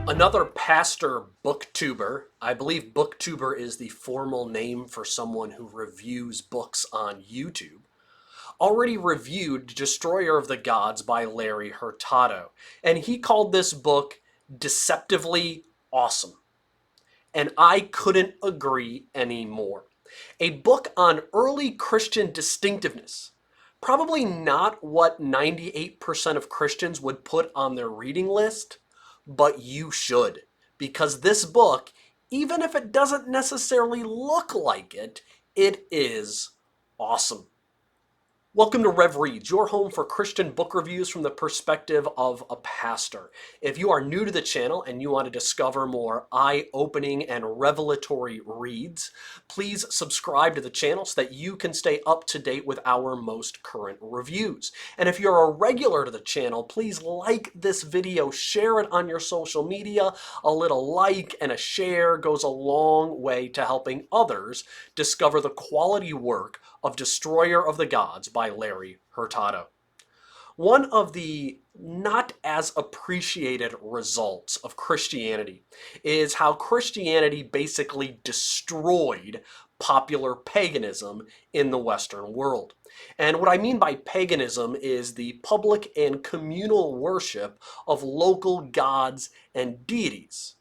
Another pastor booktuber, I believe booktuber is the formal name for someone who reviews books on YouTube, already reviewed Destroyer of the Gods by Larry Hurtado. And he called this book deceptively awesome. And I couldn't agree anymore. A book on early Christian distinctiveness. Probably not what 98% of Christians would put on their reading list, but you should. Because this book, even if it doesn't necessarily look like it, it is awesome. Welcome to Rev Reads, your home for Christian book reviews from the perspective of a pastor. If you are new to the channel and you want to discover more eye-opening and revelatory reads, please subscribe to the channel so that you can stay up to date with our most current reviews. And if you're a regular to the channel, please like this video, share it on your social media. A little like and a share goes a long way to helping others discover the quality work of Destroyer of the Gods by Larry Hurtado. One of the not as appreciated results of Christianity is how Christianity basically destroyed popular paganism in the Western world. And what I mean by paganism is the public and communal worship of local gods and deities.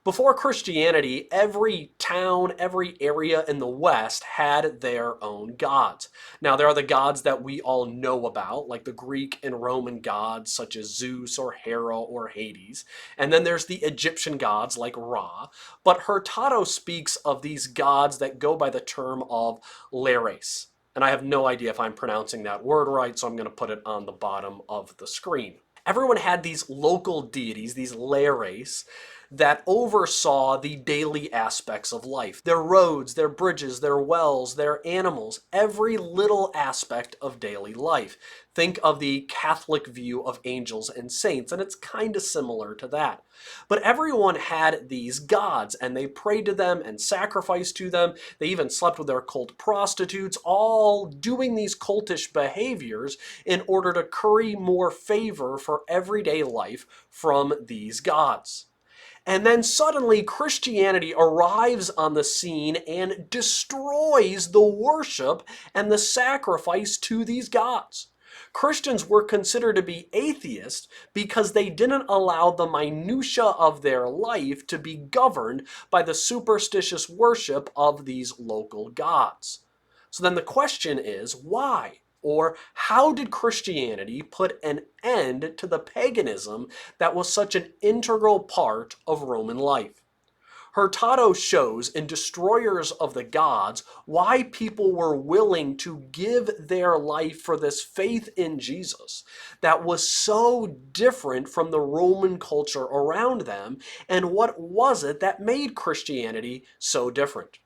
Before Christianity, every town, every area in the West had their own gods. Now, there are the gods that we all know about, like the Greek and Roman gods such as Zeus or Hera or Hades. And then there's the Egyptian gods like Ra. But Hurtado speaks of these gods that go by the term of Lares. And I have no idea if I'm pronouncing that word right, so I'm going to put it on the bottom of the screen. Everyone had these local deities, these Lares, that oversaw the daily aspects of life. Their roads, their bridges, their wells, their animals, every little aspect of daily life. Think of the Catholic view of angels and saints, and it's kind of similar to that. But everyone had these gods, and they prayed to them and sacrificed to them. They even slept with their cult prostitutes, all doing these cultish behaviors in order to curry more favor for everyday life from these gods. And then suddenly Christianity arrives on the scene and destroys the worship and the sacrifice to these gods. Christians were considered to be atheists because they didn't allow the minutiae of their life to be governed by the superstitious worship of these local gods. So then the question is, why? Or how did Christianity put an end to the paganism that was such an integral part of Roman life? Hurtado shows in Destroyers of the Gods why people were willing to give their life for this faith in Jesus that was so different from the Roman culture around them, and what was it that made Christianity so different.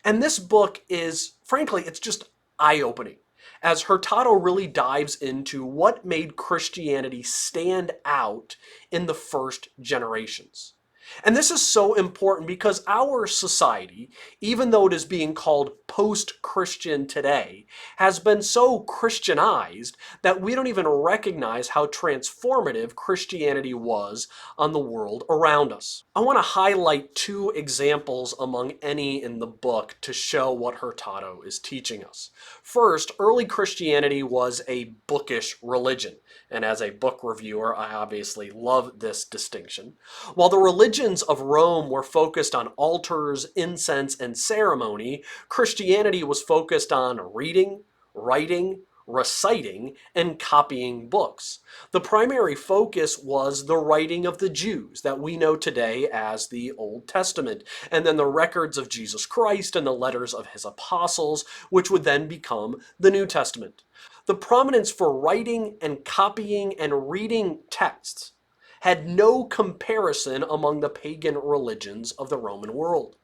And this book is, frankly, it's just eye-opening, as Hurtado really dives into what made Christianity stand out in the first generations. And this is so important because our society, even though it is being called post-Christian today, has been so Christianized that we don't even recognize how transformative Christianity was on the world around us. I want to highlight two examples among any in the book to show what Hurtado is teaching us. First, early Christianity was a bookish religion. And as a book reviewer, I obviously love this distinction. While the religions of Rome were focused on altars, incense, and ceremony, Christianity was focused on reading, writing, reciting, and copying books. The primary focus was the writing of the Jews that we know today as the Old Testament, and then the records of Jesus Christ and the letters of his apostles, which would then become the New Testament. The prominence for writing and copying and reading texts had no comparison among the pagan religions of the Roman world.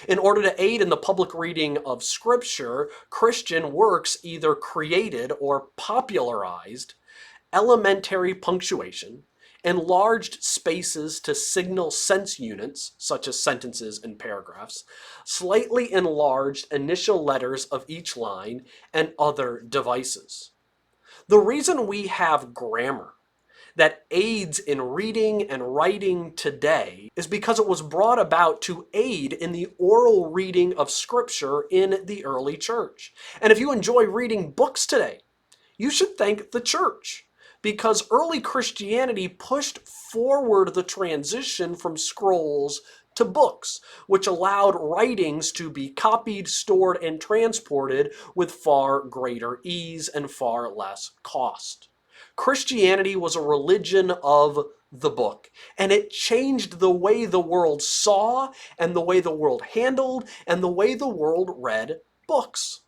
In order to aid in the public reading of Scripture, Christian works either created or popularized elementary punctuation, enlarged spaces to signal sense units, such as sentences and paragraphs, slightly enlarged initial letters of each line, and other devices. The reason we have grammar that aids in reading and writing today is because it was brought about to aid in the oral reading of Scripture in the early church. And if you enjoy reading books today, you should thank the church, because early Christianity pushed forward the transition from scrolls to books, which allowed writings to be copied, stored, and transported with far greater ease and far less cost. Christianity was a religion of the book, and it changed the way the world saw, and the way the world handled, and the way the world read books.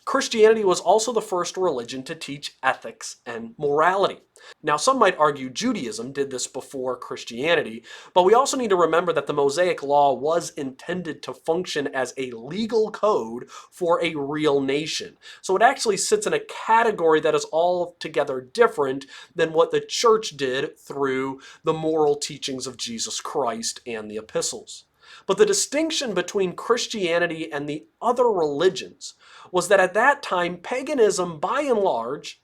Christianity was also the first religion to teach ethics and morality. Now, some might argue Judaism did this before Christianity, but we also need to remember that the Mosaic Law was intended to function as a legal code for a real nation. So it actually sits in a category that is altogether different than what the church did through the moral teachings of Jesus Christ and the epistles. But the distinction between Christianity and the other religions was that at that time, paganism, by and large,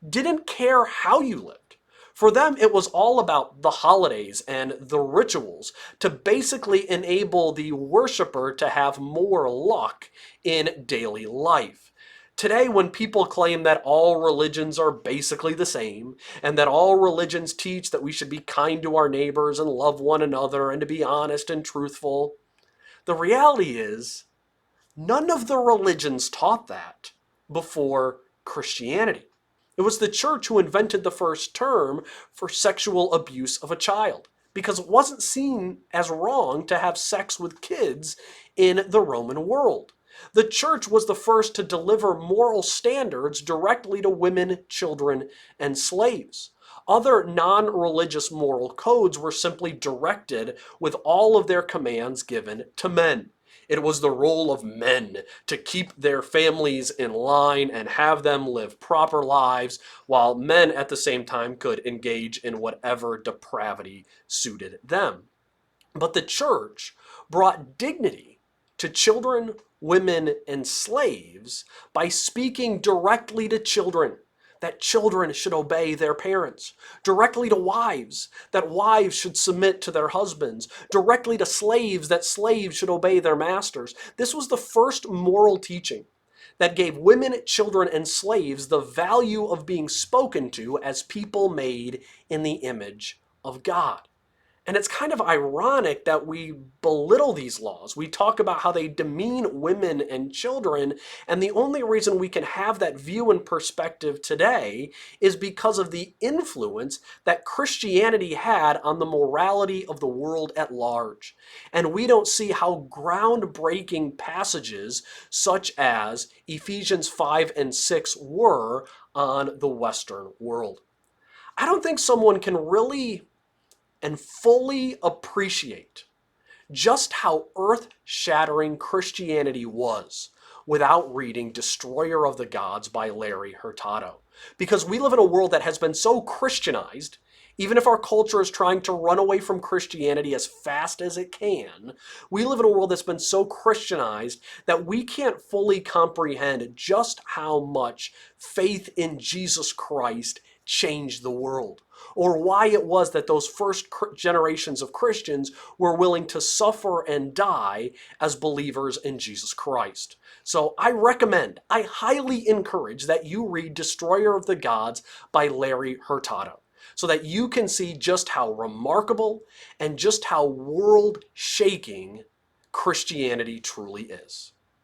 didn't care how you lived. For them, it was all about the holidays and the rituals to basically enable the worshiper to have more luck in daily life. Today, when people claim that all religions are basically the same, and that all religions teach that we should be kind to our neighbors and love one another and to be honest and truthful, the reality is none of the religions taught that before Christianity. It was the church who invented the first term for sexual abuse of a child, because it wasn't seen as wrong to have sex with kids in the Roman world. The church was the first to deliver moral standards directly to women, children, and slaves. Other non-religious moral codes were simply directed with all of their commands given to men. It was the role of men to keep their families in line and have them live proper lives, while men at the same time could engage in whatever depravity suited them. But the church brought dignity to children, women, and slaves by speaking directly to children, that children should obey their parents, directly to wives, that wives should submit to their husbands, directly to slaves, that slaves should obey their masters. This was the first moral teaching that gave women, children, and slaves the value of being spoken to as people made in the image of God. And it's kind of ironic that we belittle these laws. We talk about how they demean women and children, and the only reason we can have that view and perspective today is because of the influence that Christianity had on the morality of the world at large. And we don't see how groundbreaking passages such as Ephesians 5 and 6 were on the Western world. I don't think someone can really and fully appreciate just how earth-shattering Christianity was without reading Destroyer of the Gods by Larry Hurtado. Because we live in a world that has been so Christianized, even if our culture is trying to run away from Christianity as fast as it can, we live in a world that's been so Christianized that we can't fully comprehend just how much faith in Jesus Christ changed the world, or why it was that those first generations of Christians were willing to suffer and die as believers in Jesus Christ. So I highly encourage that you read Destroyer of the Gods by Larry Hurtado, so that you can see just how remarkable and just how world-shaking Christianity truly is.